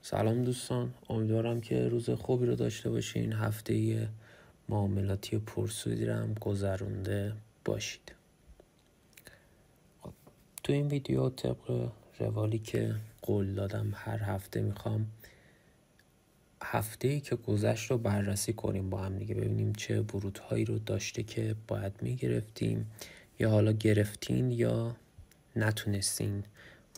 سلام دوستان، امیدوارم که روز خوبی رو داشته باشین. هفته معاملاتی پرسودی رو هم گذرونده باشید. تو این ویدیو طبق روالی که قول دادم هر هفته میخوام هفته‌ای که گذشت رو بررسی کنیم با هم دیگه، ببینیم چه ورودهایی رو داشته که باید میگرفتیم یا حالا گرفتین یا نتونستین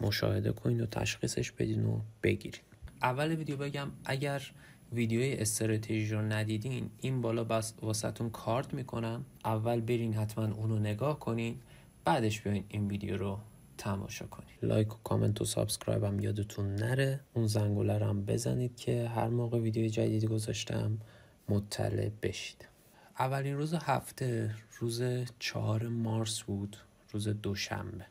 مشاهده کنین و تشخیصش بدین و بگیرین. اول ویدیو بگم اگر ویدیوی استراتژی رو ندیدین، این بالا بس واسهتون کارت میکنم، اول برین حتما اونو نگاه کنین، بعدش بیاین این ویدیو رو تماشا کنین. لایک و کامنت و سابسکرایب هم یادتون نره، اون زنگوله رو هم بزنید که هر موقع ویدیو جدیدی گذاشتم مطلع بشید. اولین روز هفته روز 4 مارس بود، روز دوشنبه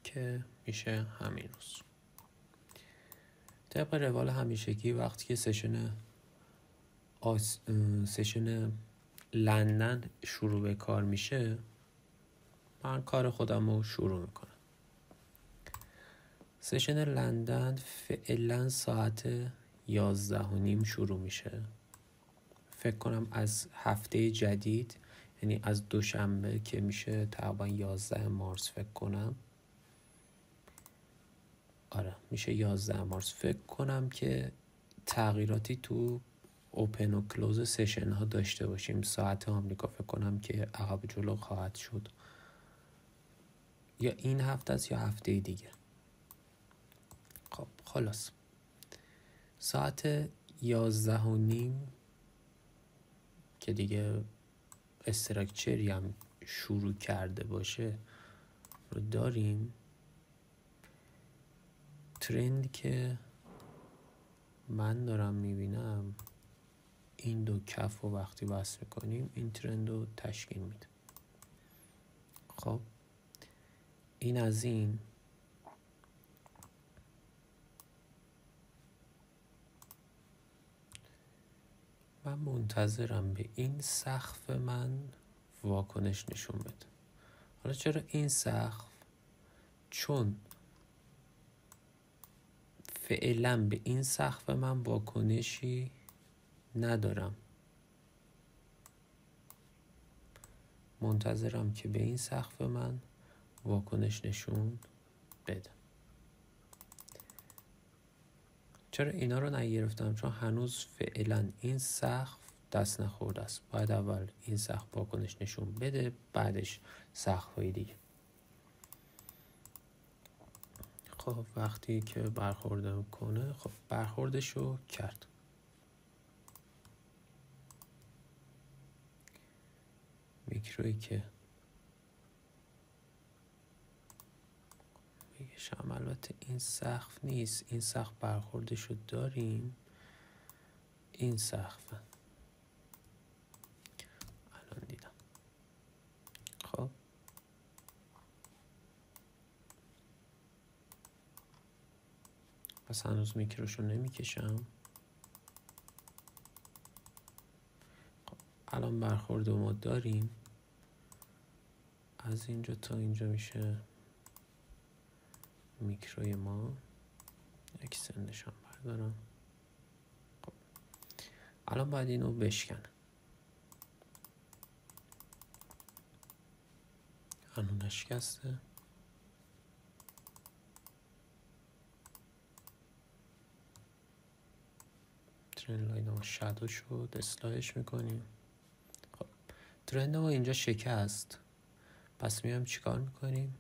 که میشه همین روز. طبق روال همیشگی وقتی که سشن لندن شروع به کار میشه، من کار خودم رو شروع میکنم. سشن لندن فعلا ساعت 11:30 شروع میشه. فکر کنم از هفته جدید، یعنی از دوشنبه که میشه تقریبا 11 مارس فکر کنم. آره میشه 11 مارس. فکر کنم که تغییراتی تو اوپن و کلوز سشن ها داشته باشیم. ساعت آمریکا فکر کنم که عقب جلو خواهد شد، یا این هفته است یا هفته دیگه. خب خلاص ساعت 11:30 که دیگه استراکچری هم شروع کرده باشه رو داریم. ترند که من دارم میبینم این دو کف رو وقتی وصل میکنیم این ترند رو تشکیل میده. خب این از این. من منتظرم به این سقف من واکنش نشون بده. حالا چرا این سقف؟ چون فعلا به این سقف من واکنشی ندارم. منتظرم که به این سقف من واکنش نشون بده. چرا اینا رو نگرفتم؟ چون هنوز فعلا این سقف دست نخورده است. باید اول این سقف واکنش نشون بده، بعدش سقف‌های دیگه. خب وقتی که برخورد کنه، خب برخوردشو کرد. میکرویی که بگشم، البته این سقف نیست، این سقف برخوردشو داریم، این سقفه. الان دیدم. خب پس هنوز میکروشو نمیکشم. خب الان برخورد ما داریم. از اینجا تا اینجا میشه میکروی ما. اکستندش هم بردارم. خب الان باید اینو بشکنه. الان نشکسته. ترند لاین ما شادو شد، اصلاحش میکنیم. خب ترند ما اینجا شکست، پس میام چیکار میکنیم؟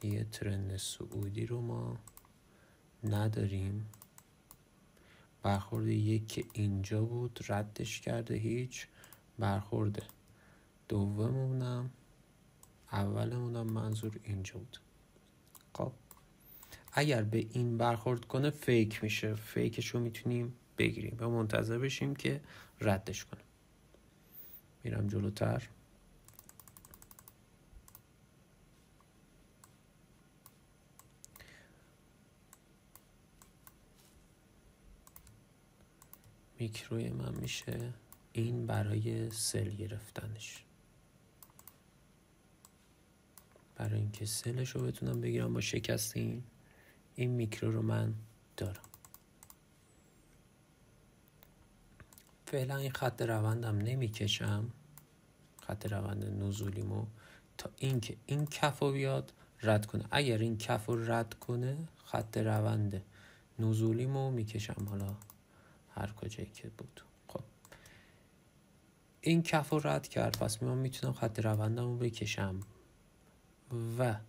یه ترند صعودی رو ما نداریم. برخورد یک که اینجا بود ردش کرده، هیچ. برخورد دومونم اولمونم منظور اینجا بود. خب اگر به این برخورد کنه فیک میشه، فیکش رو میتونیم بگیریم و منتظر بشیم که ردش کنه. میرم جلوتر. میکروی من میشه این برای سل گرفتنش. برای اینکه سلش رو بتونم بگیرم با شکست این این میکرو رو من دارم. فعلا این خط روندم نمیکشم، خط روند نزولیمو، تا اینکه این کف رو بیاد رد کنه. اگر این کف رو رد کنه خط روند نزولیمو میکشم حالا هر کجایی که بود. خب این کف رو رد کرد، پس من میتونم خط روندم رو بکشم و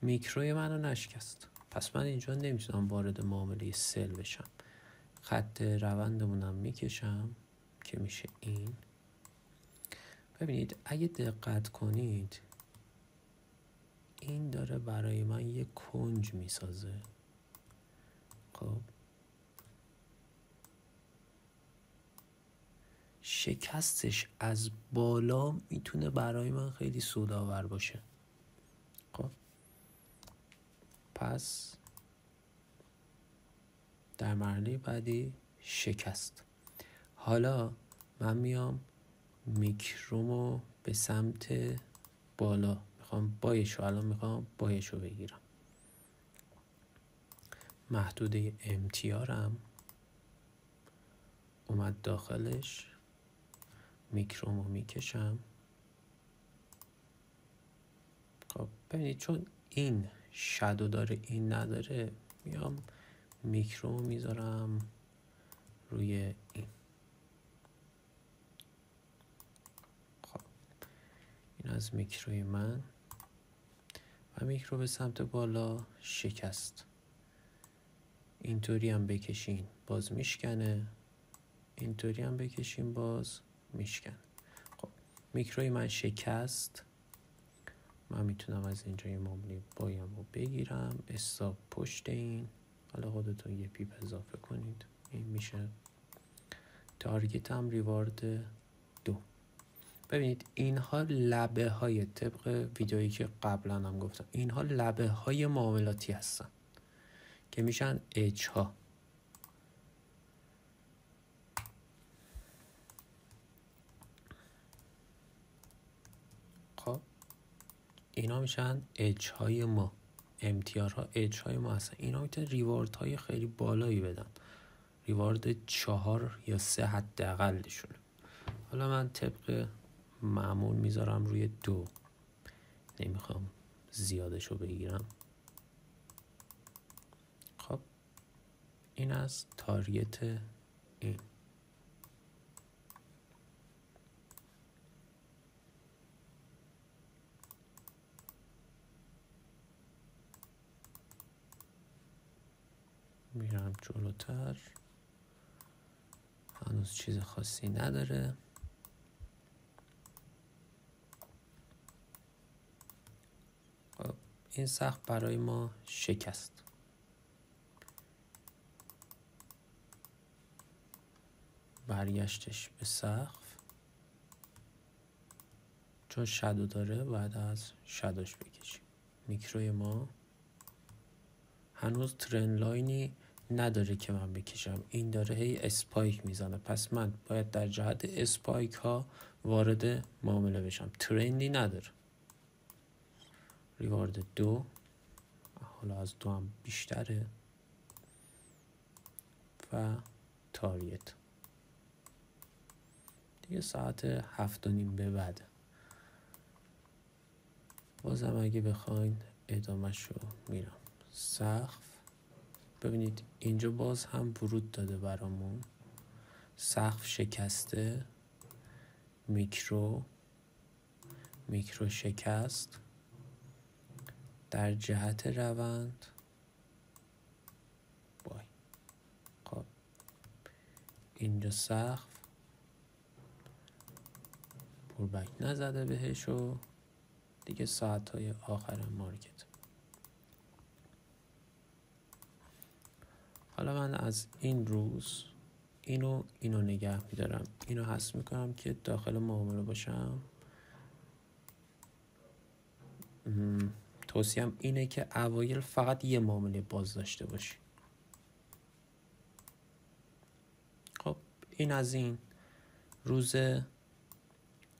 میکروی منو نشکست. پس من اینجا نمیتونم وارد معامله سل بشم. خط روندمونم میکشم که میشه این. ببینید اگه دقت کنید این داره برای من یه کنج میسازه. خب شکستش از بالا میتونه برای من خیلی سودآور باشه. خب پس در مرحله بعدی شکست. حالا من میام میکرومو به سمت بالا میخوام بایشو بگیرم. محدوده امتیارم اومد داخلش، میکرومو میکشم. خب ببینید چون این شادو داره این نداره، میام میکرومو میذارم روی این. خب این از میکروی من و میکرو به سمت بالا شکست. اینطوری هم بکشین باز میشکنه، اینطوری هم بکشین باز میشکنه. خب میکروی من شکست. من میتونم از اینجا یه معامله بایم رو بگیرم، استاپ پشت این. حالا خودتون یه پیپ اضافه کنید. این میشه تارگت هم ریوارد 2. ببینید اینها لبه های، طبق ویدئویی که قبلا هم گفتم، اینها لبه های معاملاتی هستن که میشن اج ها. خب اینا میشن اج های ما، امتیارها اج های ما هستن. اینا میتونن ریوارد های خیلی بالایی بدن، ریوارد 4 یا 3 حداقلشون. حالا من طبق معمول میذارم روی 2، نمیخوام زیادشو بگیرم. خب این از تارگت این. میرم جلوتر، هنوز چیز خاصی نداره. خب این سقف برای ما شکست. برگشتش به سقف، چون شادو داره بعد از شادوش بکشیم. میکروی ما هنوز ترند لاینی نداره که من بکشم، این داره هی اسپایک میزنه، پس من باید در جهت اسپایک ها وارد معامله بشم. ترندی نداره. ریوارد 2، حالا از 2 هم بیشتره و تارگت دیگه ساعت 7:30 به بعد. بازم اگه بخواین ادامهش رو میرم. سقف ببینید اینجا باز هم ورود داده برامون، سقف شکسته، میکرو شکست. در جهت روند بای. خب اینجا سقف پولبک نزده بهش و دیگه ساعتهای آخر مارکت. حالا من از این روز اینو نگه میدارم، اینو حذف میکنم که داخل معامله باشم. توصیهم اینه که اوایل فقط یه معامله باز داشته باشی. خب این از این روز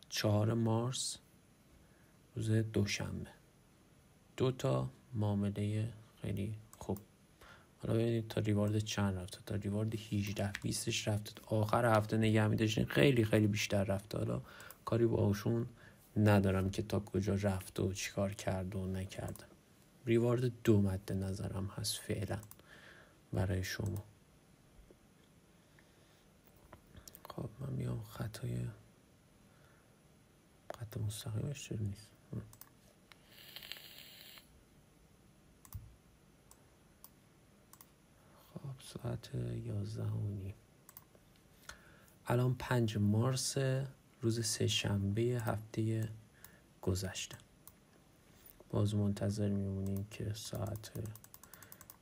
4 مارس، روز دوشنبه، 2 تا معامله خیلی خوب. حالا ببینید تا ریوارد چند رفته، تا ریوارد 18-20 رفته، آخر هفته نگه می‌داشتین خیلی خیلی بیشتر رفته. حالا کاری با اوشون ندارم که تا کجا رفته و چیکار کرده و نکرده. ریوارد 2 مد نظرم هست فعلا برای شما. خب من میام خط مستقیمش چرا نیست. خب ساعت 11:30 الان 5 مارس روز سه‌شنبه هفته گذشته. باز منتظر میمونیم که ساعت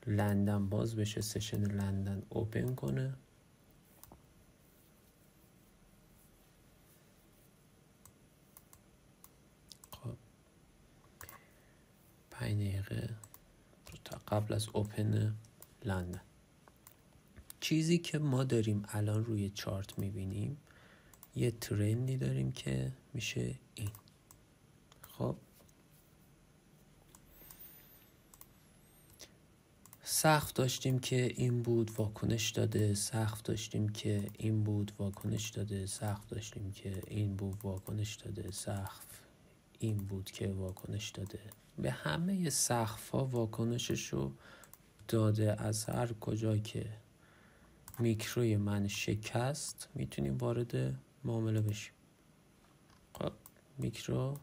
لندن باز بشه، سشن لندن اوپن کنه. خب 5 دقیقه تا قبل از اوپن لندن. چیزی که ما داریم الان روی چارت میبینیم یه ترندی داریم که میشه این. خب سقف داشتیم که این بود واکنش داده، سقف داشتیم که این بود واکنش داده، سقف داشتیم که این بود واکنش داده، سقف این بود که واکنش داده. به همه سقف ها واکنششو داده. از هر کجا که میکروی من شکست میتونیم وارد معامله بشیم. خب میکرو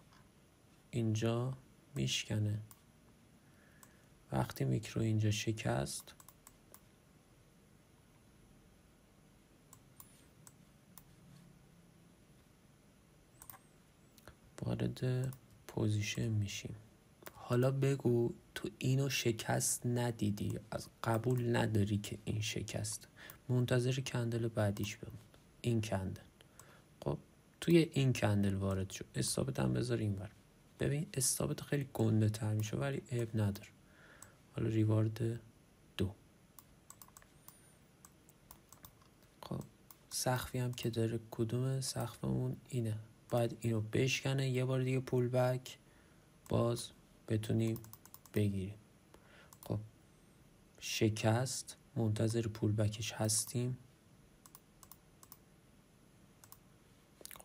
اینجا میشکنه. وقتی میکرو اینجا شکست وارد پوزیشن میشیم. حالا بگو تو اینو شکست ندیدی، از قبول نداری که این شکست، منتظر کندل بعدیش بمون. این کندل، خب توی این کندل وارد شو، استاپت هم بذار این ور. ببین استاپت خیلی گنده تر میشه ولی عیب نداره. حالا ریوارد 2. خب سقفی هم که داره، کدومه سقفمون؟ اینه. باید اینو بشکنه یه بار دیگه پول بک باز بتونیم بگیریم. خب شکست، منتظر پول بکش هستیم.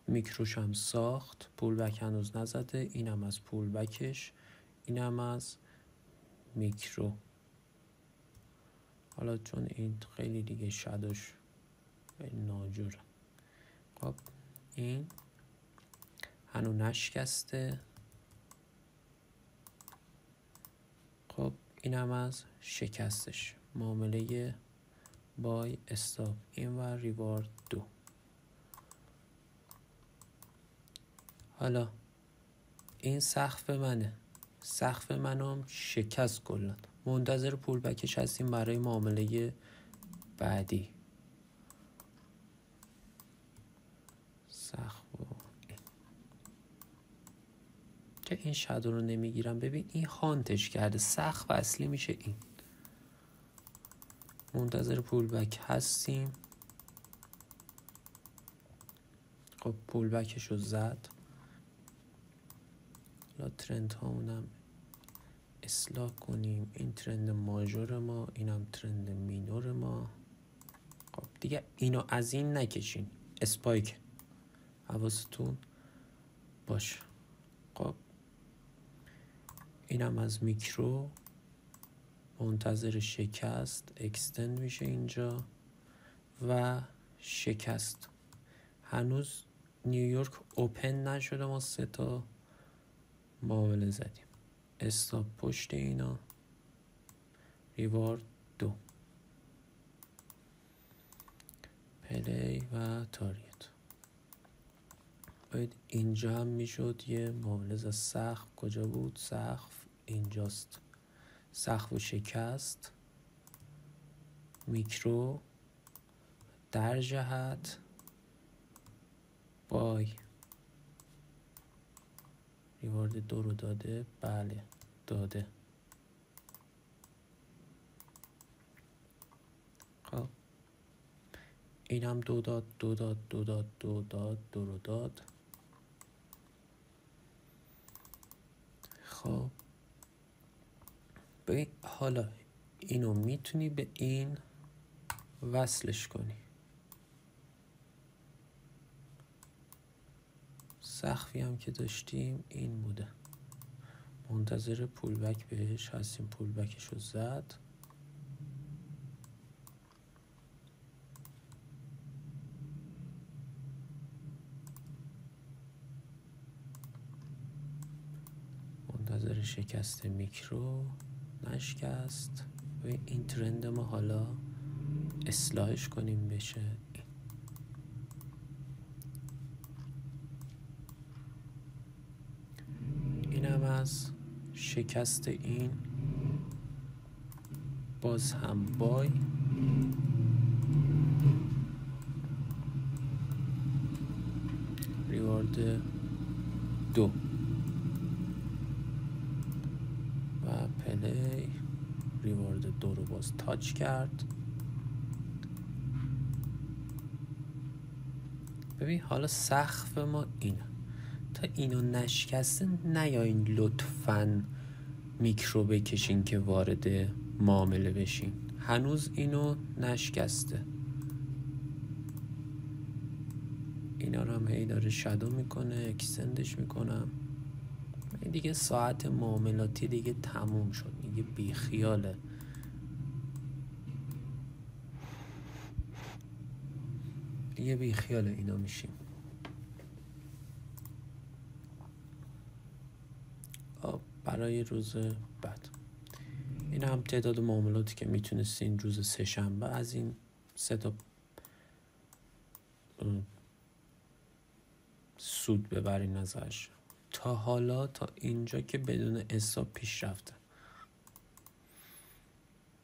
میکروش هم ساخت، پول بک هنوز نزده. اینم از پول بکش، اینم از میکرو. حالا چون این خیلی دیگه شادوش ناجوره، خب این هنو نشکسته. خب اینم از شکستش. معامله بای استاپ این و ریوارد 2. حالا این سقف منه، سقف منم شکست کلا. منتظر پول بکش هستیم برای معامله بعدی. سقف که این شادو رو نمیگیرم. ببین این هانتش کرده، سقف اصلی میشه این. منتظر پول بک هستیم. خب پول بکش رو زد. حالا ترند هامونم اصلاح کنیم. این ترند ماژور ما، اینم ترند مینور ما. خب دیگه اینو از این نکشین، اسپایک حواستون باشه. خب اینم از میکرو، منتظر شکست، اکستند میشه اینجا و شکست. هنوز نیویورک اوپن نشده، ما 3 تا معامله زدیم. استاپ پشت اینا، ریوارد 2. پلی و تاریت. باید اینجا هم میشد یه معامله زد. سقف کجا بود؟ سقف اینجاست. سقف و شکست. میکرو در جهت بای. ریوارد 2 رو داده؟ بله داده. خب اینم 2 داد، 2 داد، 2 داد، 2 داد، 2 رو داد. خب ببین حالا اینو میتونی به این وصلش کنی. سقفی هم که داشتیم این بوده. منتظر پولبک بهش هستیم. پولبکش رو زد. منتظر شکست میکرو، نشکست. و این ترند ما حالا اصلاحش کنیم بشه اینم از شکست این. باز هم بای. ریوارد 2 و پلی ریوارد 2 رو باز تاچ کرد. ببین حالا سقف ما اینه. تا اینو نشکسته نیاین لطفاً میکرو بکشین که وارد معامله بشین. هنوز اینو نشکسته. اینا رو هم هی داره شادو میکنه، اکستندش میکنم. دیگه ساعت معاملاتی دیگه تموم شد، دیگه بیخیاله. دیگه بیخیال اینا میشیم. برای روز بعد این هم تعداد معاملاتی که میتونستین روز سه‌شنبه از این 3 تا سود ببرین ازش. تا حالا تا اینجا که بدون استاپ پیش رفته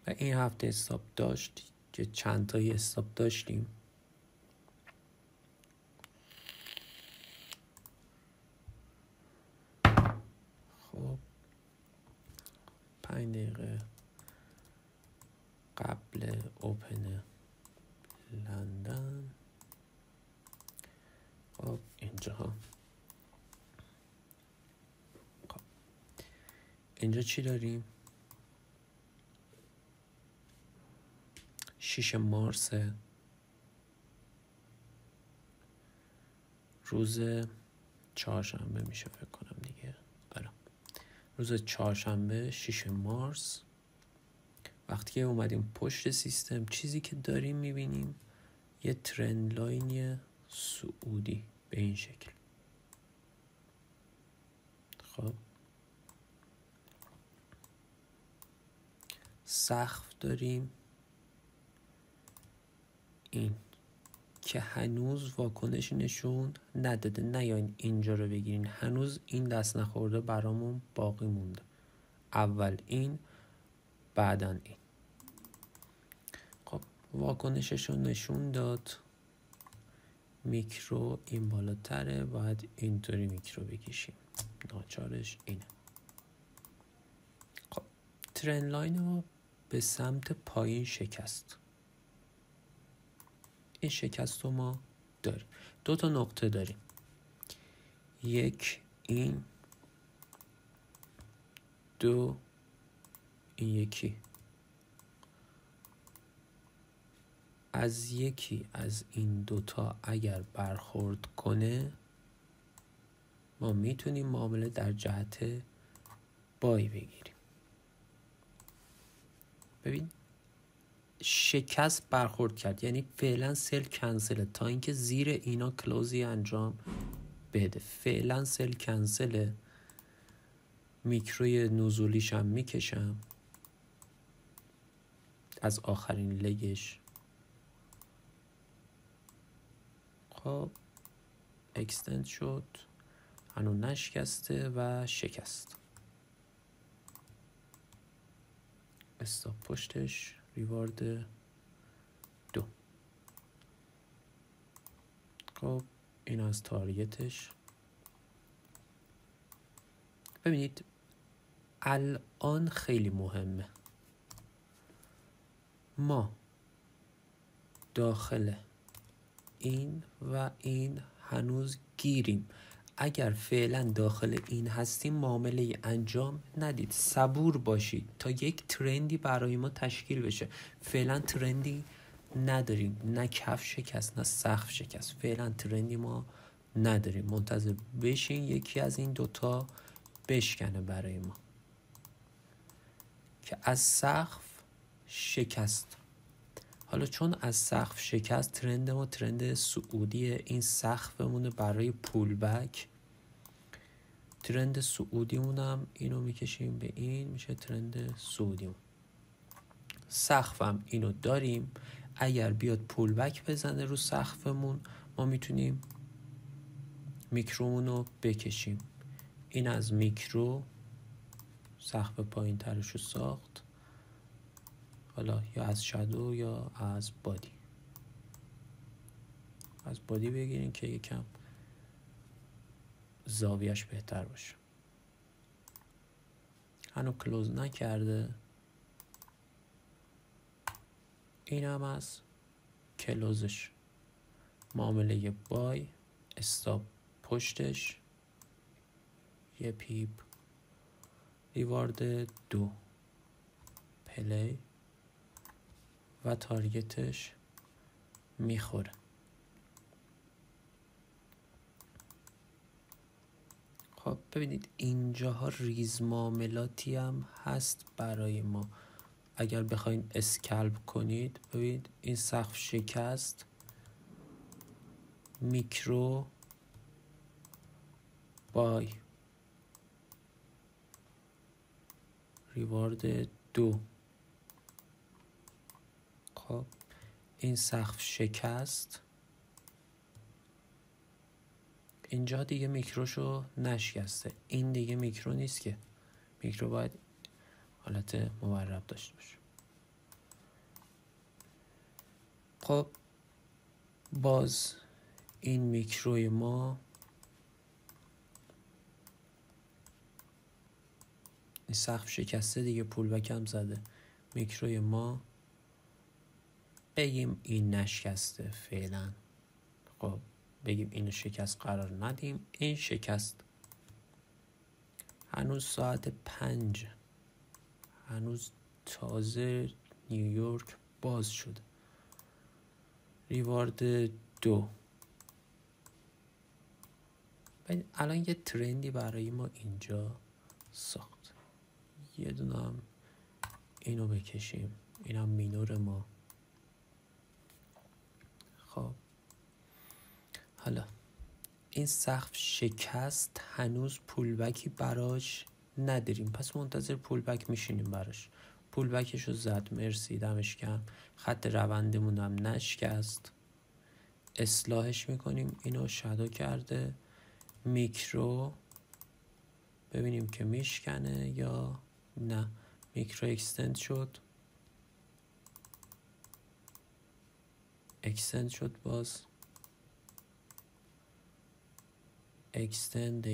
و این هفته استاپ داشت که چند تایی استاپ داشتیم. خب 5 دقیقه قبل اوپن لندن. خب اینجا چی داریم؟ 6 مارس روز چهارشنبه میشه فکر کنم دیگه. روز چهارشنبه 6 مارس وقتی که اومدیم پشت سیستم، چیزی که داریم میبینیم یه ترند لاین صعودی به این شکل. خب سقف داریم این که هنوز واکنش نشون نداده. نیاین اینجا رو بگیرین، هنوز این دست نخورده برامون باقی مونده. اول این، بعدن این. خب واکنشش رو نشون داد. میکرو این بالاتره، باید اینطوری میکرو بکشیم. ناچارش اینه. خب ترند لاین ما به سمت پایین شکست. این شکست رو ما داریم. 2 تا نقطه داریم. یک این، 2 این یکی. از یکی از این 2 تا اگر برخورد کنه ما میتونیم معامله در جهت بای بگیریم. ببین شکست برخورد کرد، یعنی فعلا سل کنسله تا اینکه زیر اینا کلوزی انجام بده. فعلا سل کنسله. میکروی نزولیش هم میکشم از آخرین لگش. خب اکستند شد، هنوز نشکسته و شکست. استاپ پشتش، ریوارد 2. خب این از تارگتش. ببینید الان خیلی مهمه ما داخل این و این هنوز گیریم. اگر فعلا داخل این هستیم معامله انجام ندید، صبور باشید تا یک ترندی برای ما تشکیل بشه. فعلا ترندی نداریم، نه کف شکست نه سقف شکست، فعلا ترندی ما نداریم. منتظر بشین یکی از این دوتا بشکنه برای ما که از سقف شکست. حالا چون از سقف شکست، ترند ما ترند صعودیه، این سقفمونه برای پول بک. ترند صعودیمون هم اینو میکشیم به این، میشه ترند صعودیمون. سقفم اینو داریم، اگر بیاد پول بک بزنه رو سقفمون ما میتونیم میکرومون رو بکشیم. این از میکرو سقف پایین ترش رو ساخت، حالا یا از شادو یا از بادی. از بادی بگیرین که یکم زاویهش بهتر باشه. هنو کلوز نکرده، این هم از کلوزش. معامله بای، استاپ پشتش، یه پیپ، ریوارد 2 پلی و تارگتش میخوره. خب ببینید اینجاها ریز معاملاتی هم هست برای ما. اگر بخواین اسکلپ کنید، ببینید این سقف شکست، میکرو بای، ریوارد 2. خب این سقف شکست، اینجا دیگه میکروشو نشکسته، این دیگه میکرو نیست که، میکرو باید حالت مورب داشته باشه. خب باز این میکروی ما، این سقف شکسته دیگه، پول بکم زده. میکروی ما بگیم این نشکسته فعلا. خب بگیم اینو شکست قرار ندیم، این شکست. هنوز ساعت 5، هنوز تازه نیویورک باز شده. ریوارد 2. الان یه ترندی برای ما اینجا ساخت. یه دونه هم اینو بکشیم، اینم مینور ما. خب حالا این سقف شکست، هنوز پولبکی براش نداریم، پس منتظر پولبک میشینیم براش. پولبکش رو زد، مرسی، دمش گرم. خط روندمون هم نشکست، اصلاحش میکنیم. اینو شادو کرده، میکرو ببینیم که میشکنه یا نه. میکرو اکستند شد، اکستند شد، باز اکستند.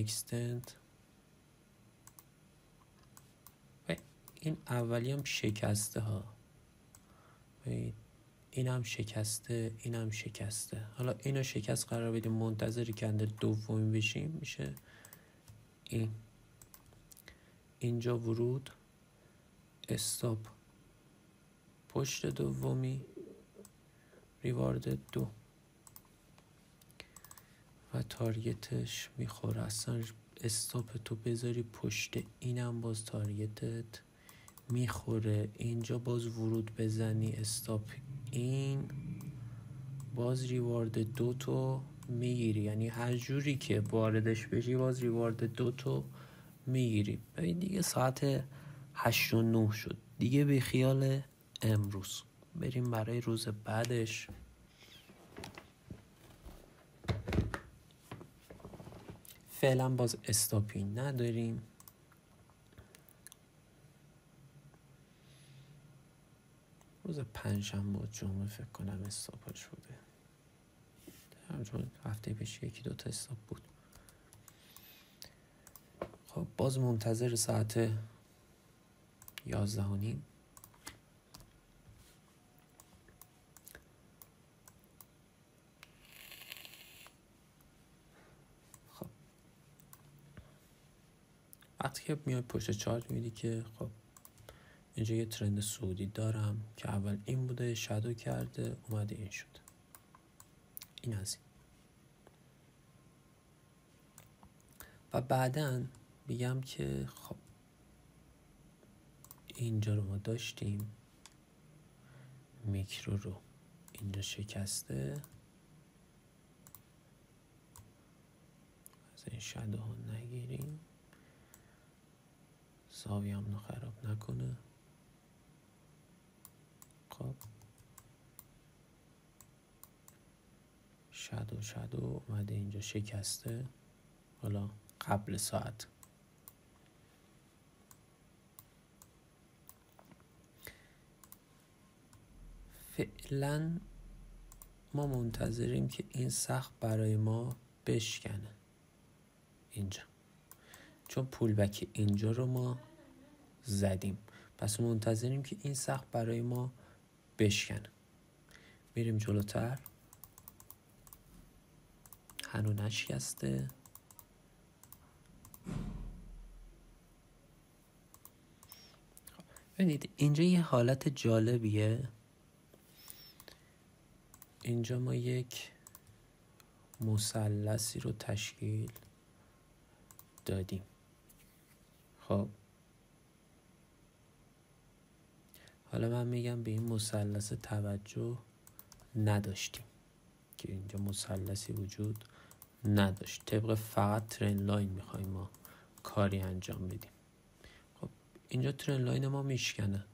این اولی هم شکسته ها، این هم شکسته، این هم شکسته. حالا اینو شکست قرار بدیم، منتظر کندل دومی بشیم، میشه این. اینجا ورود، استاپ پشت دومی، ریوارد 2 و تارگتش میخوره. اصلا استاپ تو بذاری پشت اینم باز تارگتت میخوره. اینجا باز ورود بزنی، استاپ این، باز ریوارد 2 تو میگیری. یعنی هر جوری که واردش بشی باز ریوارد 2 تو میگیری. ببین دیگه ساعت 8 و 9 شد دیگه، به خیال امروز بریم برای روز بعدش. فعلا باز استاپی نداریم. روز پنجشنبه و جمعه فکر کنم استاپش بوده، چون هفته پیش 1-2 تا استاپ بود. خب باز منتظر ساعت 11:30. خب وقتی که میای پشت چارت میبینی که خب اینجا یه ترند صعودی دارم که اول این بوده، شادو کرده، اومده این شد. این از این. و بعداً میگم که خب اینجا رو ما داشتیم، میکرو رو اینجا شکسته، از این شادو ها نگیریم، زاویه هم رو خراب نکنه. خب شادو اومده اینجا شکسته، حالا قبل ساعت. فعلا ما منتظریم که این سقف برای ما بشکنه اینجا، چون پولبک اینجا رو ما زدیم، پس منتظریم که این سقف برای ما بشکنه. میریم جلوتر، هنو نشکسته. ببینید اینجا یه حالت جالبیه، اینجا ما یک مثلثی رو تشکیل دادیم. خب حالا من میگم به این مثلث توجه نداشتیم که اینجا مثلثی وجود نداشت، طبق فقط ترند لاین میخوایم ما کاری انجام بدیم. خب اینجا ترند لاین ما میشکنه.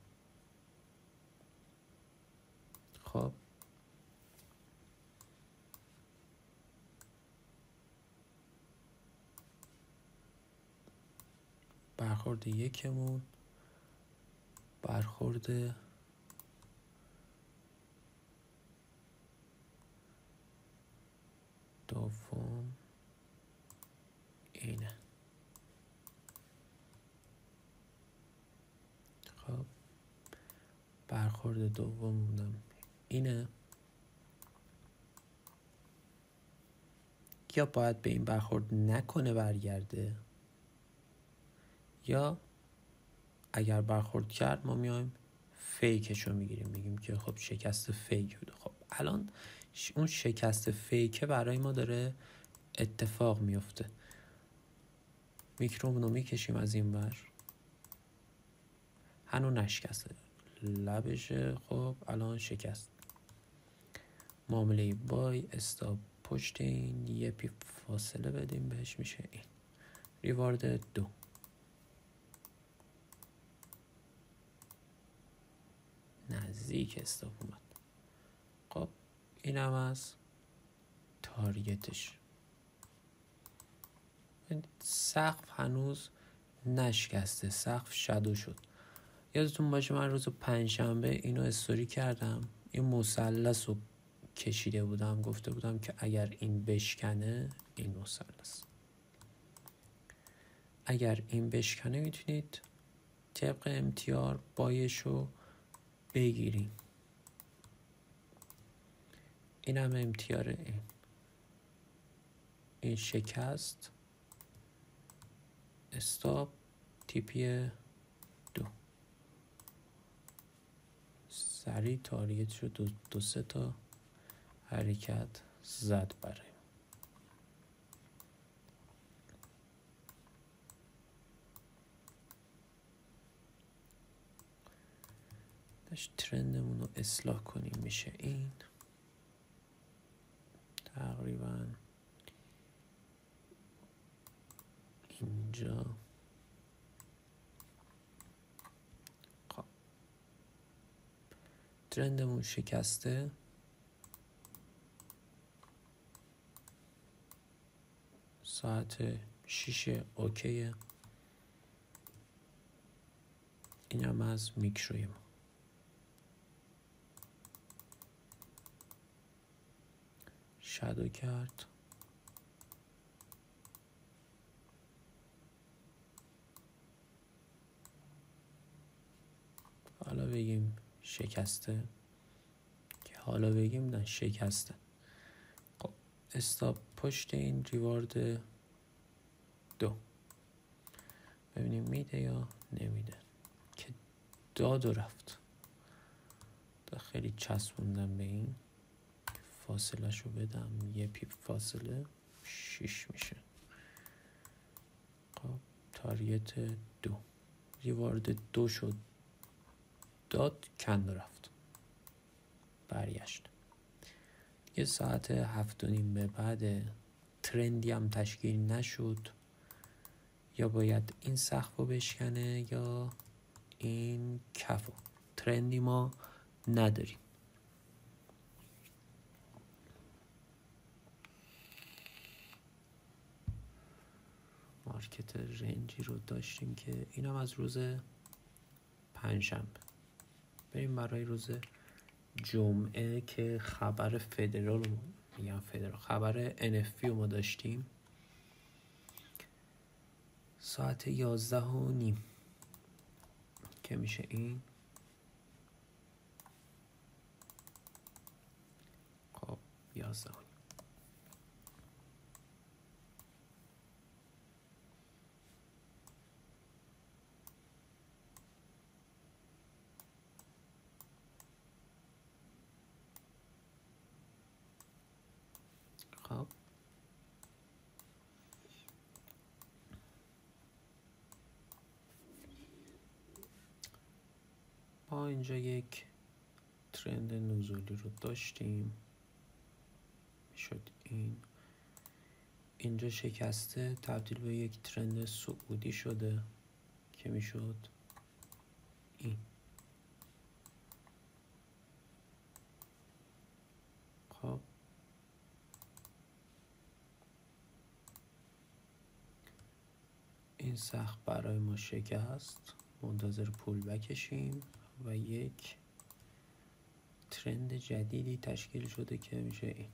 خب برخورد یکمون، برخورد دوم اینه. خب برخورد دومونم اینه. یا باید به این برخورد نکنه برگرده، یا اگر برخورد کرد ما میایم فیکشو میگیریم، میگیم که خب شکست فیک بوده. خب الان اون شکست فیکه برای ما داره اتفاق میفته. میکرومونو میکشیم از این ور، هنو نشکسته، لبشه. خب الان شکست. معامله بای، استاپ پشت این، یه پی فاصله بدیم بهش، میشه این ریوارد 2. نزدیک استاپ اومد. خب این هم از تارگتش. سقف هنوز نشکسته، سقف شادو شد. یادتون باشه من روز پنجشنبه اینو استوری کردم، این مثلث رو کشیده بودم، گفته بودم که اگر این بشکنه، این مثلث اگر این بشکنه میتونید طبق امتیار بایشو بگیریم. این هم امتیار این شکست، استاپ، تیپی 2. سریع تاریت شد، دو سه تا حرکت زد برای ترندمون رو اصلاح کنیم. میشه این تقریبا اینجا. خب ترندمون شکسته، ساعت 6 اوکیه. این هم از میکروی ما. شادو کرد، حالا بگیم شکسته، که حالا بگیم نه شکسته. خب استاپ پشت این ریوارد 2. ببینیم میده یا نمیده که داد و رفت. خیلی چسبوندم به این، فاصله شو بدم 1 پیپ فاصله 6 میشه. خب تاریت 2 ریوارد 2 شد، داد کند و رفت، برگشت. یه ساعت 7:30 به بعد ترندی هم تشکیل نشد، یا باید این سقفو بشکنه یا این کفو. ترندی ما نداریم. مارکت رنجی رو داشتیم که اینم از روز پنجشنبه. بریم برای روز جمعه که خبر فدرال میگم فدرال خبر NFP رو ما داشتیم ساعت 11:30 که میشه این. خب 11:30 خب ما اینجا یک ترند نزولی رو داشتیم، شد این. اینجا شکسته تبدیل به یک ترند صعودی شده که میشد این. خب این سقف برای ما شکست، منتظر پول بکشیم و یک ترند جدیدی تشکیل شده که میشه این.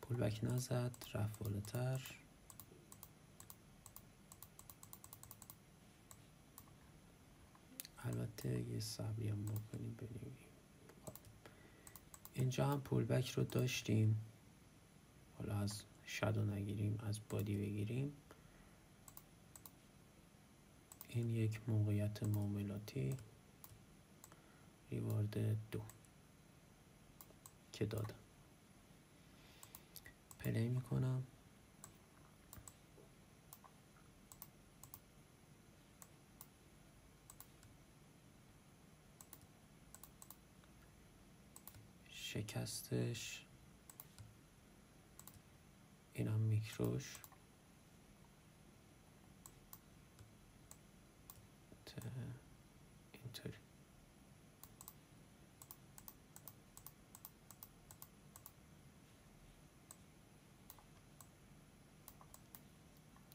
پول بک نزد، رفت بالاتر. البته یه صبری هم بکنیم ببینیم. اینجا هم پول بک رو داشتیم، حالا از شادو نگیریم، از بادی بگیریم. این یک موقعیت معاملاتی، ریوارد 2 که دادم. پلی میکنم. شکستش، اینم میکروش اینطوری.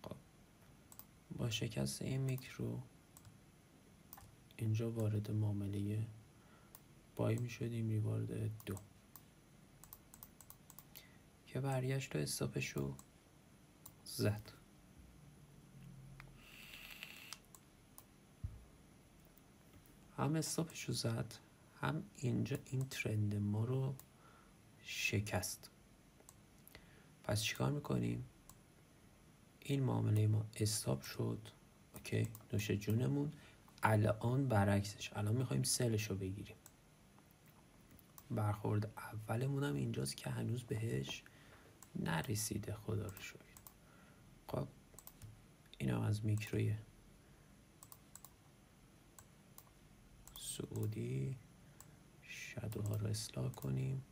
خب با شکست این میکرو اینجا وارد معامله بای میشدیم، ریوارد 2 که برگشت و استاپشو زد. هم استاپشو زد، هم اینجا این ترند ما رو شکست. پس چیکار میکنیم؟ این معامله ما استاپ شد، اوکی، نوش جونمون. الان برعکسش، الان میخوایم سلشو بگیریم. برخورد اولمون هم اینجاست که هنوز بهش نرسیده، خدا رو شکر. خب اینم از میکروی سعودی. شادوها رو اصلاح کنیم،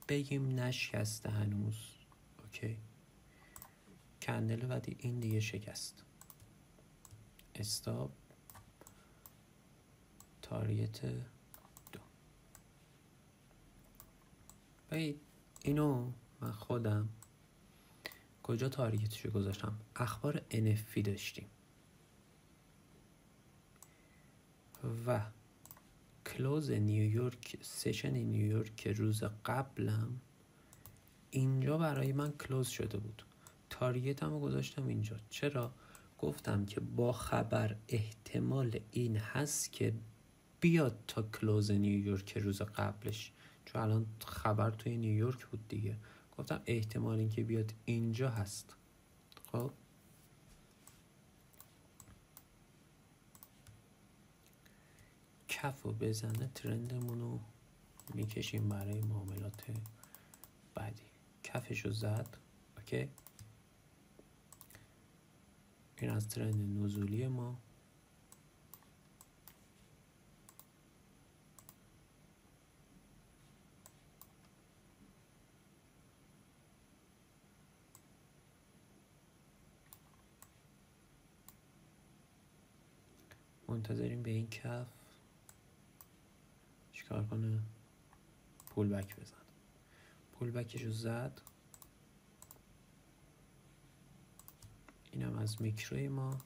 بگیم نشکسته هنوز، اوکی. کندل بعدی این دیگه شکست. استاپ، تاریت 2. ببین اینو من خودم کجا تاریتشو گذاشتم؟ اخبار NFP داشتیم و کلوز نیویورک، سشن نیویورک روز قبلم اینجا برای من کلوز شده بود. تارگتم رو گذاشتم اینجا. چرا؟ گفتم که با خبر احتمال این هست که بیاد تا کلوز نیویورک روز قبلش، چون الان خبر توی نیویورک بود دیگه. گفتم احتمال اینکه بیاد اینجا هست. خب کف رو بزنه، ترندمون رو میکشیم برای معاملات بعدی. کفش رو زد. اوکی، این از ترند نزولی ما. منتظریم به این کف چیکار کنه؟ پول بک بزن. پول بکش رو زد. اینم از میکروی ما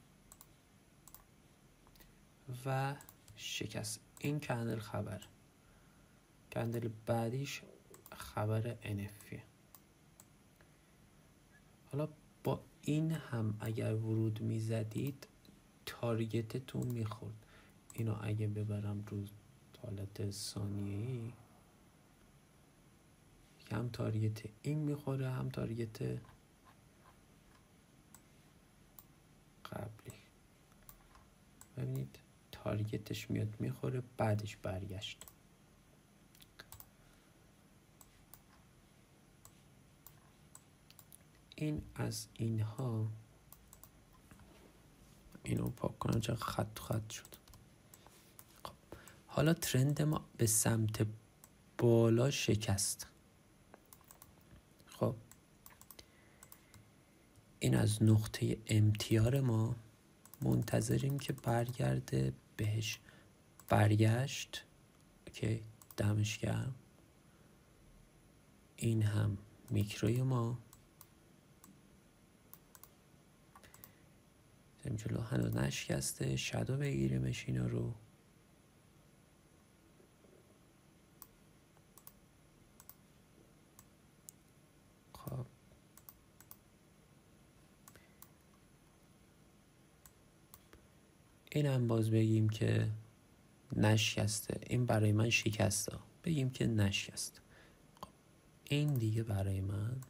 و شکست. این کندل خبر. کندل بعدیش خبر NF. حالا با این هم اگر ورود میزدید تارگتتون میخورد. اینو اگه ببرم رو حالت ثانیه‌ای، هم تارگت این میخوره هم تارگت قبلی. ببینید تارگتش میاد میخوره، بعدش برگشت. این از اینها. اینو پاک کنم چه خط شد. خب. حالا ترند ما به سمت بالا شکست. خب این از نقطه امتیار ما. منتظریم که برگرده بهش. برگشت. اوکی، دمش گرم. این هم میکروی ما. جلو هنوز نشکسته. شادو بگیریمش اینا رو. خب این هم باز بگیم که نشکسته. این برای من شکسته. بگیم که نشکسته. خب این دیگه برای من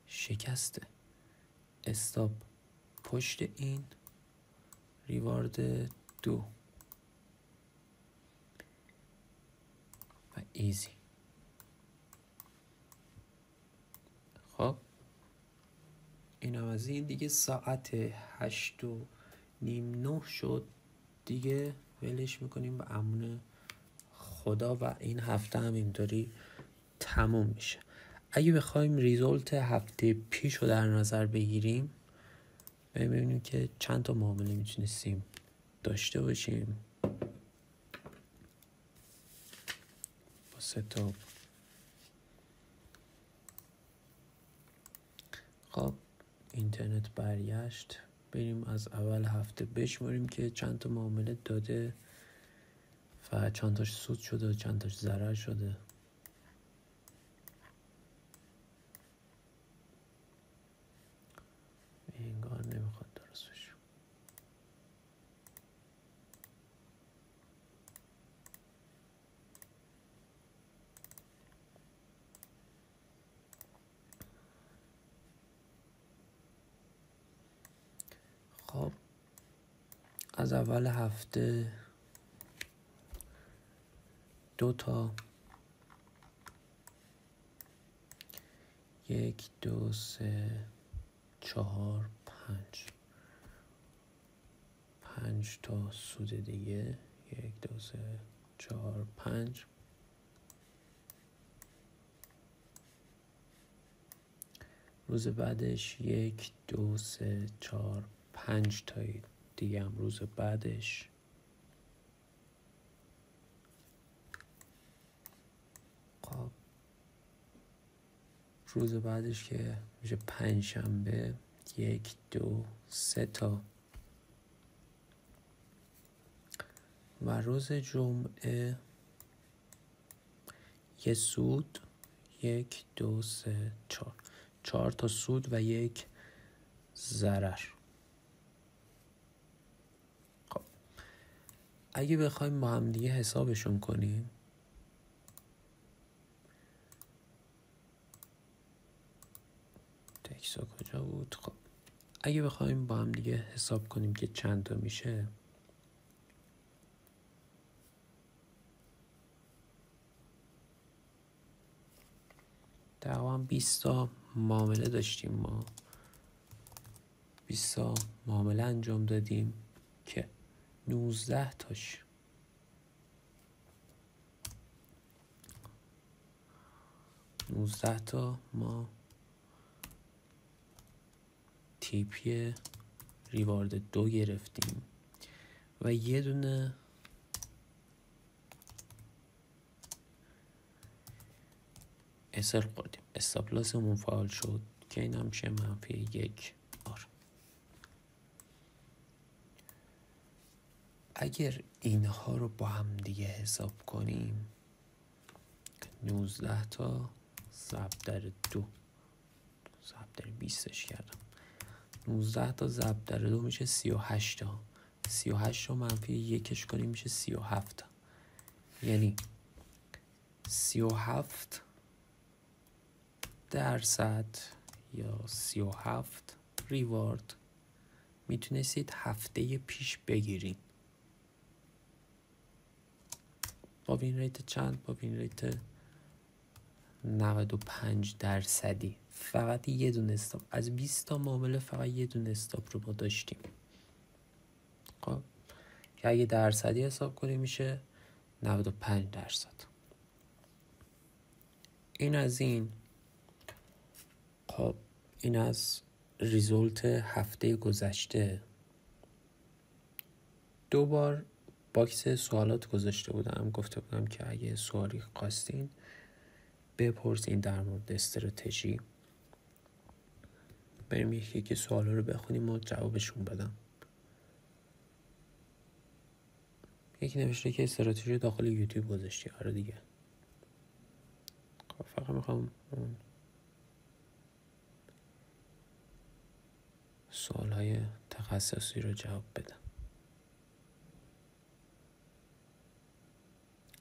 شکسته. استاپ پشت این. ریوارد 2 و ایزی. خب این هم از این. دیگه ساعت 8:30 شد. دیگه ولش میکنیم به امون خدا و این هفته هم اینطوری تموم میشه. اگه بخوایم ریزولت هفته پیش رو در نظر بگیریم، ببینیم که چند تا معامله میتونستیم داشته باشیم. با 3 تا. خب اینترنت برگشت. بریم از اول هفته بشماریم که چند تا معامله داده و چند تاش سود شده و چند تاش ضرر شده. انگار نمیخواد درست بشه. خب از اول هفته 2 تا 1 2 3 4 5 تا سود دیگه. 1 2 3 4 5. روز بعدش 1 2 3 4 5 تا دیگه هم روز بعدش. خب روز بعدش که میشه 5 شنبه 1 2 3 تا. و روز جمعه یه سود 1 2 3 4. 4 تا سود و 1 ضرر. خب اگه بخوایم با هم دیگه حسابشون کنیم، اکسا کجا بود؟ خب اگه بخوایم با هم دیگه حساب کنیم که چند تا میشه، تقریبا 20 تا معامله داشتیم، ما 20 تا معامله انجام دادیم که 19 تاش تا ما تیپی ریوارد 2 گرفتیم و یه دونه اسر خوردیم، استاپلاسمون فعال شد که این هم میشه -1 آر. اگر اینها رو با هم دیگه حساب کنیم 19 تا ضرب در 2 ضرب در 20ش کردم، 19 تا ضرب در 2 میشه 38 تا، 38 رو -1ش کنیم میشه 37 تا، یعنی 37% یا 37 ریوارد میتونستید هفته پیش بگیرین. با وین ریت چند؟ با وین ریت 95%. فقط یه دونه استاپ از 20 تا معامله، فقط یه دونه استاپ رو ما داشتیم. خب که اگه درصدی حساب کنیم میشه 95%. این از این. خب این از ریزولت هفته گذشته. 2 بار باکس سوالات گذاشته بودم، گفته بودم که اگه سوالی خواستین بپرسین در مورد استراتژی. بریم یکی سوالا رو بخونیم و جوابشون بدم. یکی نوشته که استراتژی داخل یوتیوب گذاشتی. آره دیگه. خب فقط میخوام اون سوالهای تخصصی رو جواب بدم.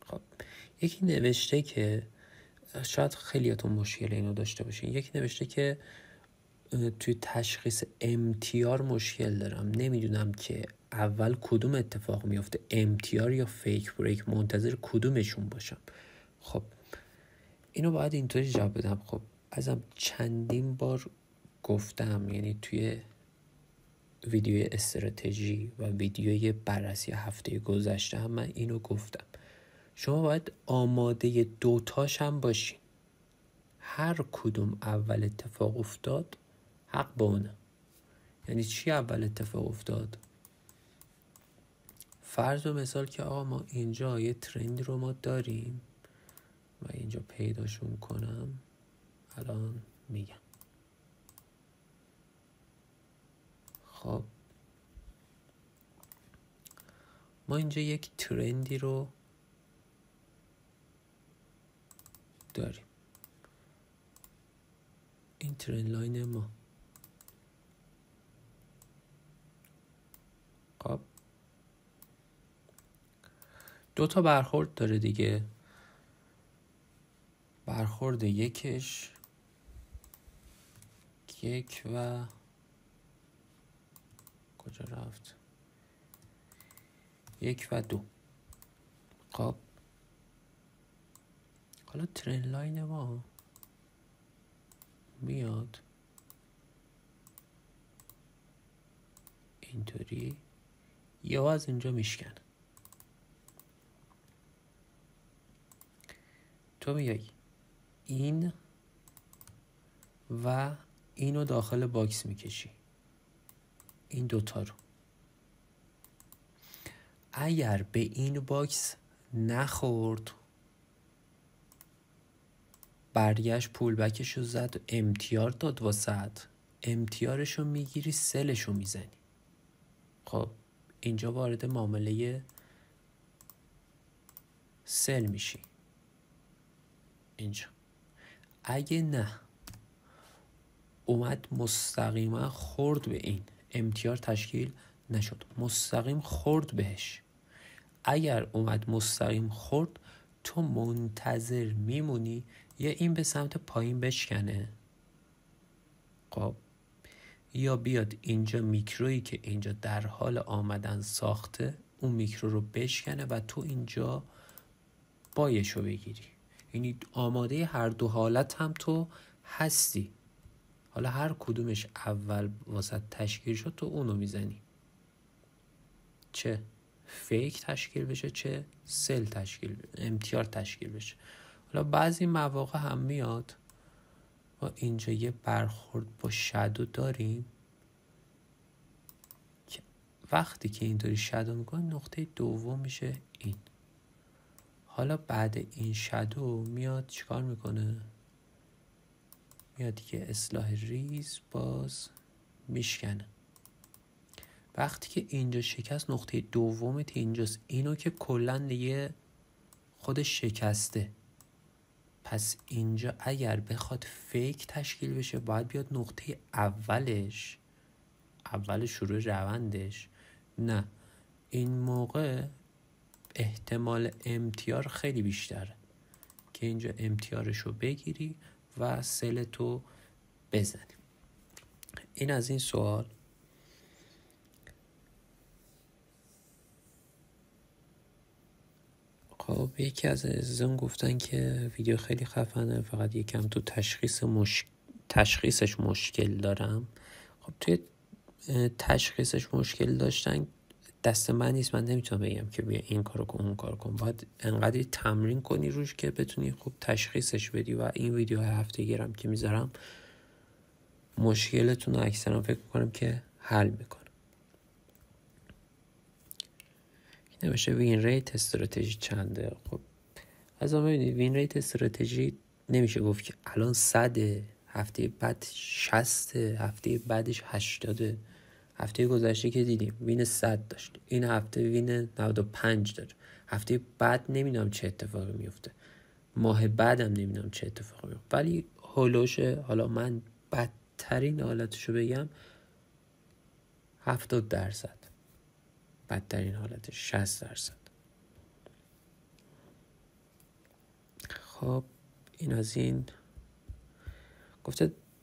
خب یکی نوشته که شاید خیلیاتون مشکل اینو داشته باشین. یکی نوشته که توی تشخیص MTR مشکل دارم، نمیدونم که اول کدوم اتفاق میفته، MTR یا فیک بریک، منتظر کدومشون باشم. خب اینو باید اینطوری جواب بدم. خب ازم چندین بار گفتم، یعنی توی ویدیوی استراتژی و ویدیوی بررسی هفته گذشته هم من اینو گفتم، شما باید آماده دوتاش هم باشین. هر کدوم اول اتفاق افتاد حق با اونه. یعنی چی اول اتفاق افتاد؟ فرض و مثال که آقا ما اینجا یه ترند رو ما داریم و اینجا پیداشون کنم، الان میگم. خب ما اینجا یک ترندی رو داریم، این ترند لاین ما. خب 2 تا برخورد داره دیگه. برخورد یکش 1 و کجا رفت؟ 1 و 2. خب حالا ترند لاین ما میاد اینطوری یا از اینجا میشکنه. تو میگی این و اینو داخل باکس میکشی، این دوتا رو. اگر به این باکس نخورد، برگشت پول بکش رو زد و امتیار داد واسد، امتیارش رو میگیری، سلش رو میزنی. خب اینجا وارد معامله سل میشی اینجا. اگه نه اومد مستقیما خورد به این، امتیار تشکیل نشد، مستقیم خورد بهش. اگر اومد مستقیم خورد، تو منتظر میمونی یا این به سمت پایین بشکنه خب یا بیاد اینجا میکرویی که اینجا در حال آمدن ساخته اون میکرو رو بشکنه و تو اینجا بایشو بگیری. یعنی آماده هر دو حالت هم تو هستی. حالا هر کدومش اول واسه تشکیل شد تو اونو میزنی، چه فیک تشکیل بشه چه سل تشکیل امتیار تشکیل بشه. حالا بعضی مواقع هم میاد ما اینجا یه برخورد با شادو داریم که وقتی که اینطوری شادو میکنه نقطه دوم میشه این. حالا بعد این شادو میاد چیکار میکنه؟ میاد که اصلاح ریز باز میشکنه. وقتی که اینجا شکست نقطه دومت اینجاست، اینو که کلن دیگه خودش شکسته. پس اینجا اگر بخواد فیک تشکیل بشه باید بیاد نقطه اولش، اول شروع روندش. نه، این موقع احتمال امتیار خیلی بیشتره که اینجا امتیارشو بگیری و سلتو بزنی. این از این سوال. خب یکی از عزیزان گفتن که ویدیو خیلی خفنه، فقط یکم تو تشخیصش مشکل دارم. خب توی تشخیصش مشکل داشتن دست من نیست، من نمیتونم بگم که بیا این کارو کن اون کارو کن. باید انقدری تمرین کنی روش که بتونی خوب تشخیصش بدی و این ویدیو هفته گیرم که میذارم مشکلتون رو اکثرا فکر میکنم که حل میکنم. نمیشه وین ریت استراتژی چنده؟ خب از ما ببینید وین ریت استراتژی نمیشه گفت که الان 100، هفته بعد 60، هفته بعدش 80. هفته گذشته که دیدیم وین 100 داشت، این هفته وین 95 داره، هفته بعد نمیدونم چه اتفاقی میفته، ماه بعدم نمیدونم چه اتفاقی میفته، ولی هولوشه. حالا من بدترین حالتشو بگم 70%، بدترین حالتش 60%. خب این از این.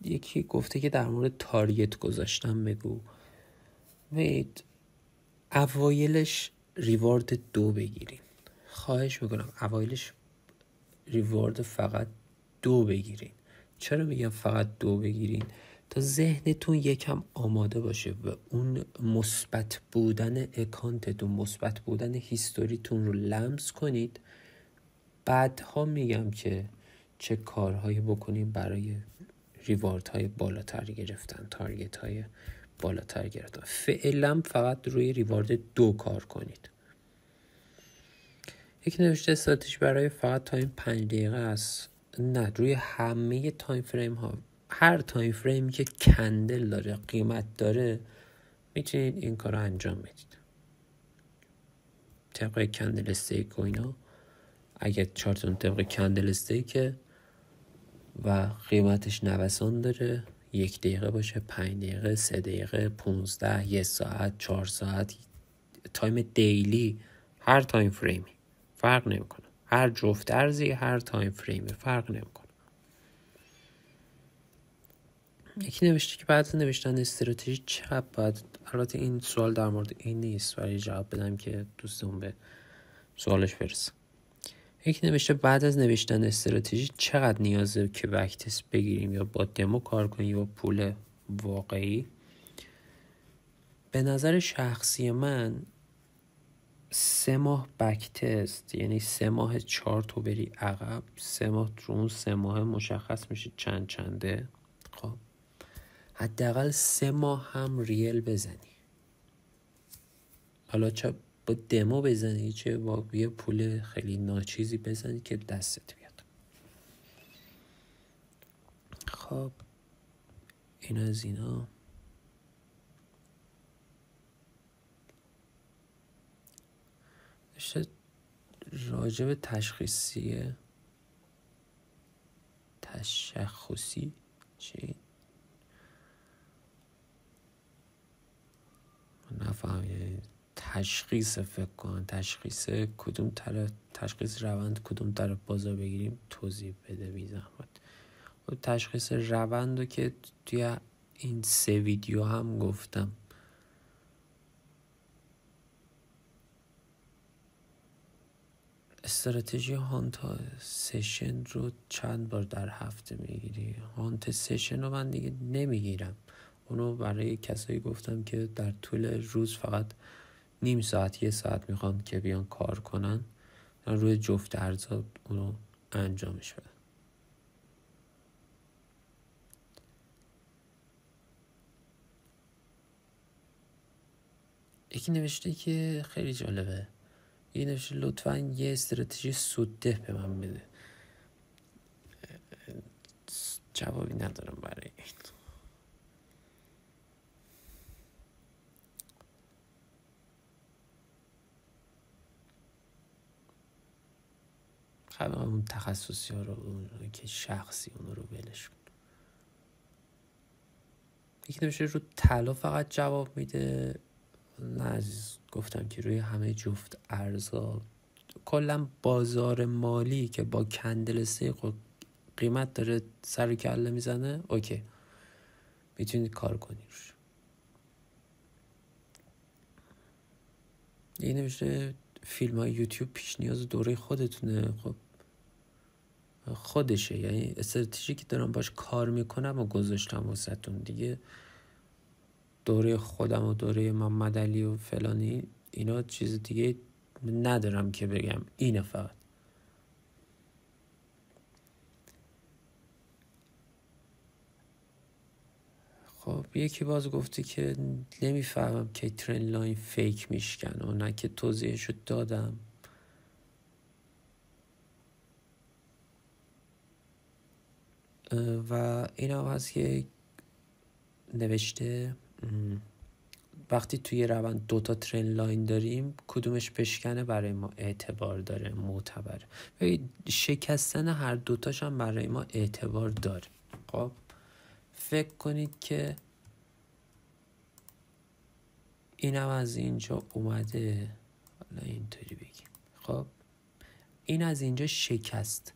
یکی گفته که در مورد تارگت گذاشتم بگو. وید اوایلش ریوارد 2 بگیرین، خواهش میکنم اوایلش ریوارد فقط 2 بگیرین. چرا میگم فقط 2 بگیرین؟ تا ذهنتون یکم آماده باشه و اون مثبت بودن اکانتتون، مثبت بودن هیستوریتون رو لمس کنید. بعدها میگم که چه کارهایی بکنیم برای ریوارد های بالاتر گرفتن، تارگت های بالاتر گرفتن. فعلا فقط روی ریوارد 2 کار کنید. یک نوشته استراتژی برای فقط تایم 5 دقیقه است. نه، روی همه تایم فریم ها، هر تایم فریمی که کندل داره، قیمت داره، میتونید این کار رو انجام بدید. طبق کندل استیک و اینا، اگه چارتون طبق کندل استیک و قیمتش نوسان داره، 1 دقیقه باشه، 5 دقیقه، 3 دقیقه، 15، 1 ساعت، 4 ساعت، تایم دیلی، هر تایم فریمی فرق نمیکنه. هر جفت ارزی، هر تایم فریمی فرق نمیکنه. یکی نوشته که بعد از نوشتن استراتژی چقدر باید، البته این سوال در مورد این نیست ولی جواب بدم که دوستمون به سوالش برسه. یکی نوشته بعد از نوشتن استراتژی چقدر نیازه که بک تست بگیریم یا با دمو کار کنیم یا پول واقعی؟ به نظر شخصی من 3 ماه بک تست، یعنی 3 ماه چارت رو بری عقب، 3 ماه رو اون 3 ماه مشخص میشه چنده. خب حداقل 3 ماه هم ریل بزنی، حالا چه با دمو بزنی چه با یه پول خیلی ناچیزی بزنی که دستت بیاد. خب این از اینا. راجب تشخیصی چی؟ نفهمیدم. تشخیص فکر کن، تشخیص کدوم طرف، تشخیص روند کدوم طرف بازار بگیریم توضیح بده بی زحمت. تشخیص روند رو که توی این 3 ویدیو هم گفتم. استراتژی هانت سشن رو چند بار در هفته میگیری؟ هانت سشن رو من دیگه نمیگیرم، اونو برای کسایی گفتم که در طول روز فقط نیم ساعت 1 ساعت میخوان که بیان کار کنن، روی جفت ارزا اونو انجامش بدن. یکی نوشته که خیلی جالبه، یکی نوشته لطفاً یه استراتژی سودده به من بده. جوابی ندارم برای این. خب اون تخصصی ها رو، اون که شخصی اون رو ولش کن. یکی نمیشه رو طلا فقط جواب میده. نه عزیز، گفتم که روی همه جفت ارزا، کلا بازار مالی که با کندل استیک قیمت داره سر کله میزنه، اوکی میتونید کار کنی روش. یکی نمیشه فیلم های یوتیوب پیش نیاز دوره خودتونه. خب خودشه، یعنی استراتژی که دارم باش کار میکنم و گذاشتم واسهتون دیگه. دوره خودم و دوره محمد علی و فلانی اینا چیز دیگه ندارم که بگم، اینه فقط. خب یکی باز گفته که نمیفهمم که ترند لاین فیک میشکن و نه که توضیحشو دادم. و این هم هست که نوشته وقتی توی روند 2 تا ترند لاین داریم کدومش بشکنه برای ما اعتبار داره، معتبره. شکستن هر 2 تاش هم برای ما اعتبار داره. خب فکر کنید که اینم از اینجا اومده، حالا اینطوری بگیم، خب این از اینجا شکست.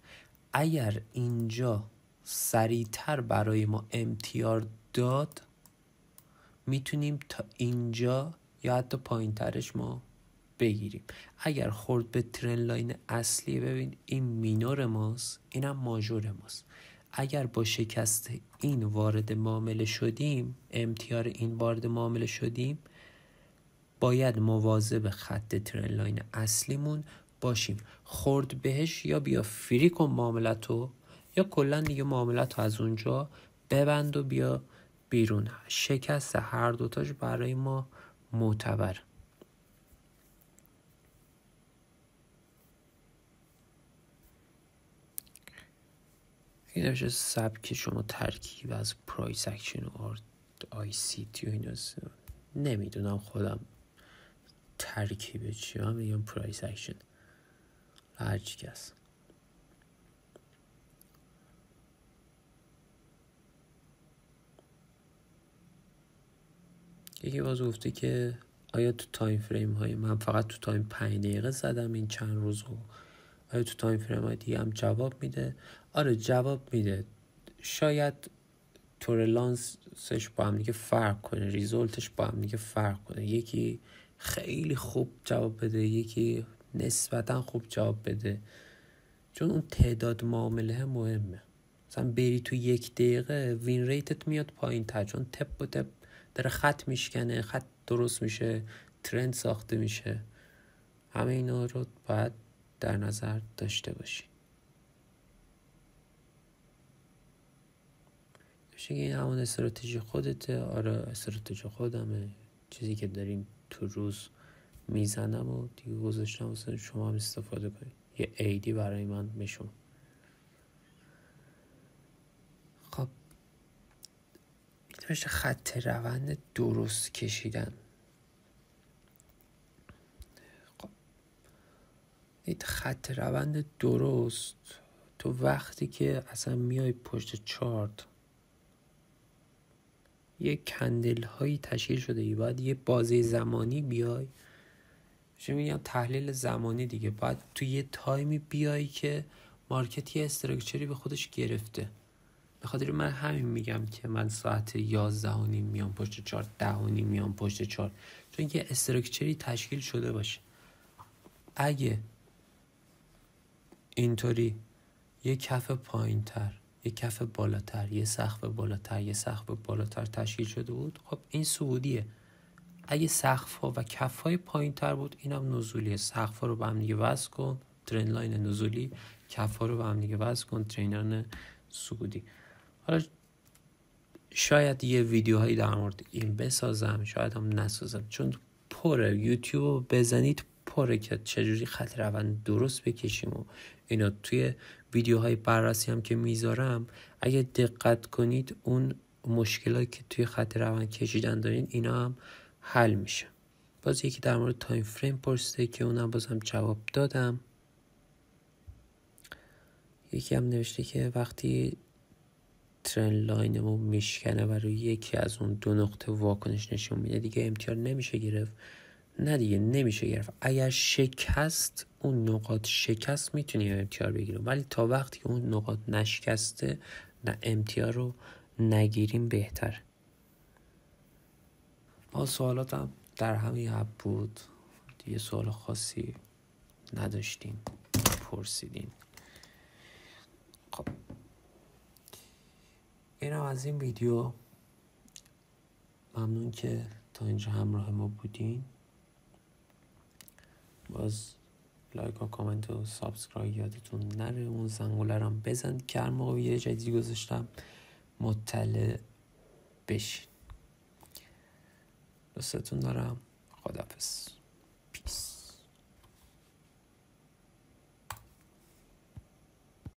اگر اینجا سریعتر برای ما امتیار داد، میتونیم تا اینجا یا حتی پایین ترش ما بگیریم. اگر خورد به ترند لاین اصلی، ببین این مینور ماست، اینم ماژور ماست. اگر با شکست این وارد معامله شدیم، امتیار این وارد معامله شدیم، باید مواظب خط ترند لاین اصلیمون باشیم. خورد بهش یا بیا فری کن معاملتو، یا کلا دیگه معاملتو از اونجا ببند و بیا بیرون. شکست هر 2 تاش برای ما معتبر. این نمیشه سبک شما ترکیب از پرایس اکشن و آی سی تی و اینا، نمیدونم خودم ترکیب چی هم میگم پرایس اکشن هرچی کس. یکی باز گفته که آیا تو تایم فریم های من فقط تو تایم 5 دقیقه زدم این چند روز، آیا تو تایم فریم های دیگه هم جواب میده؟ آره جواب میده. شاید تورلانسش با هم دیگه فرق کنه، ریزولتش با هم دیگه فرق کنه. یکی خیلی خوب جواب بده، یکی نسبتا خوب جواب بده، چون اون تعداد معامله مهمه. مثلا بری تو 1 دقیقه وین ریتت میاد پایین تر، چون تپ و تپ داره خط میشکنه، خط درست میشه، ترند ساخته میشه. همه اینا رو باید در نظر داشته باشی. این همون استراتژی خودته. آره استراتژی خودمه، چیزی که داریم تو روز میزنم و دیگه گذاشتم واسه شما هم استفاده کنید. یه ایدی برای من میشون. خب میشه خط روند درست کشیدن. خب خط روند درست، تو وقتی که اصلا میای پشت چارت یه کندل هایی تشکیل شده ای، باید یه بازه زمانی بیای، چه میگم تحلیل زمانی دیگه، باید تو یه تایمی بیای که مارکت یه استراکچری به خودش گرفته. به خاطر من همین میگم که من ساعت 11:30 میام پشت چارت، 10:30 میام پشت چارت، چون که استراکچری تشکیل شده باشه. اگه اینطوری یه کف پایین تر، یه کف بالاتر، یه سقف بالاتر، یه سقف بالاتر تشکیل شده بود، خب این صعودیه. اگه سقف ها و کف های پایین تر بود، اینم نزولیه. سقف ها رو به هم دیگه وصل کن، ترند لاین نزولی، کف ها رو به هم دیگه وصل کن، ترند صعودی. حالا شاید یه ویدیوهایی در مورد این بسازم، شاید هم نسازم، چون پره. یوتیوب رو بزنید پره که چجوری خط روند درست بکشیم و اینا. توی ویدیوهای بررسی هم که میذارم، اگه دقت کنید اون مشکلاتی که توی خط روند کشیدن دارین اینا هم حل میشه. باز یکی در مورد تایم فریم پرسیده که اونم بازم جواب دادم. یکی هم نوشته که وقتی ترند لاینمون میشکنه و روی یکی از اون دو نقطه واکنش نشون میده، دیگه امتیار نمیشه گرفت. نه دیگه نمیشه گرفت. اگر شکست، اون نقاط شکست، میتونیم امتیار بگیریم، ولی تا وقتی اون نقاط نشکسته، نه امتیار رو نگیریم بهتر. ما سوالاتم در همین اپ بود دیگه، سوال خاصی نداشتیم پرسیدین. خب اینم از این ویدیو. ممنون که تا اینجا همراه ما بودین. باز لایک و کامنت و سابسکرایب یادتون نره. اون زنگوله رو هم بزن که هر موقع ویدیو جدیدی گذاشتم مطلع بشین. دوستتون دارم. خداحافظ. پیس.